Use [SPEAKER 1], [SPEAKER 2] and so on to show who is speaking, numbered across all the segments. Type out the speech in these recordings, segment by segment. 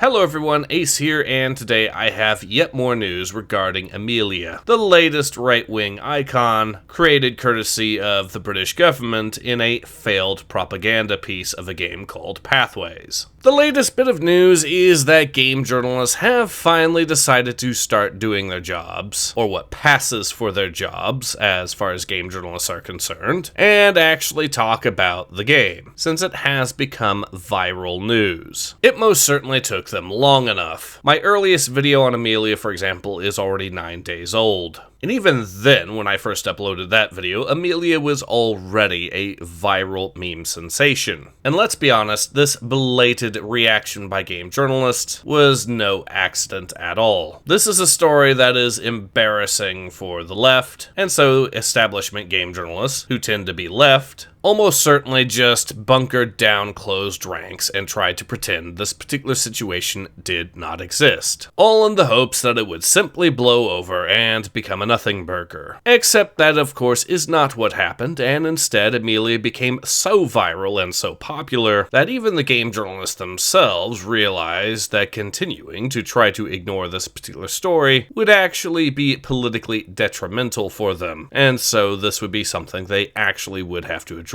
[SPEAKER 1] Hello everyone, Ace here, and today I have yet more news regarding Amelia, the latest right-wing icon created courtesy of the British government in a failed propaganda piece of a game called Pathways. The latest bit of news is that game journalists have finally decided to start doing their jobs, or what passes for their jobs as far as game journalists are concerned, and actually talk about the game, since it has become viral news. It most certainly took them long enough. My earliest video on Amelia, for example, is already 9 days old. And even then, when I first uploaded that video, Amelia was already a viral meme sensation. And let's be honest, this belated reaction by game journalists was no accident at all. This is a story that is embarrassing for the left, and so establishment game journalists, who tend to be left, almost certainly just bunkered down closed ranks and tried to pretend this particular situation did not exist, all in the hopes that it would simply blow over and become a nothing burger. Except that, of course, is not what happened, and instead Amelia became so viral and so popular that even the game journalists themselves realized that continuing to try to ignore this particular story would actually be politically detrimental for them, and so this would be something they actually would have to address.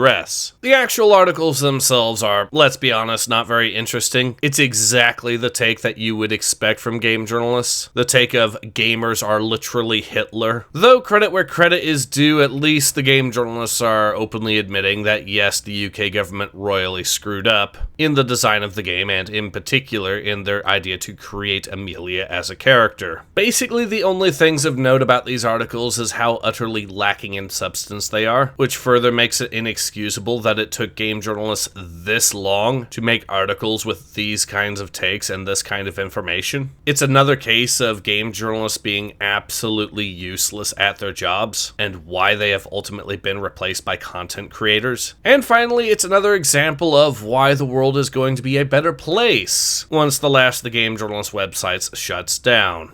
[SPEAKER 1] The actual articles themselves are, let's be honest, not very interesting. It's exactly the take that you would expect from game journalists. The take of gamers are literally Hitler. Though credit where credit is due, at least the game journalists are openly admitting that yes, the UK government royally screwed up in the design of the game, and in particular in their idea to create Amelia as a character. Basically, the only things of note about these articles is how utterly lacking in substance they are, which further makes it inexcusable that it took game journalists this long to make articles with these kinds of takes and this kind of information. It's another case of game journalists being absolutely useless at their jobs, and why they have ultimately been replaced by content creators. And finally, it's another example of why the world is going to be a better place once the last of the game journalist websites shuts down.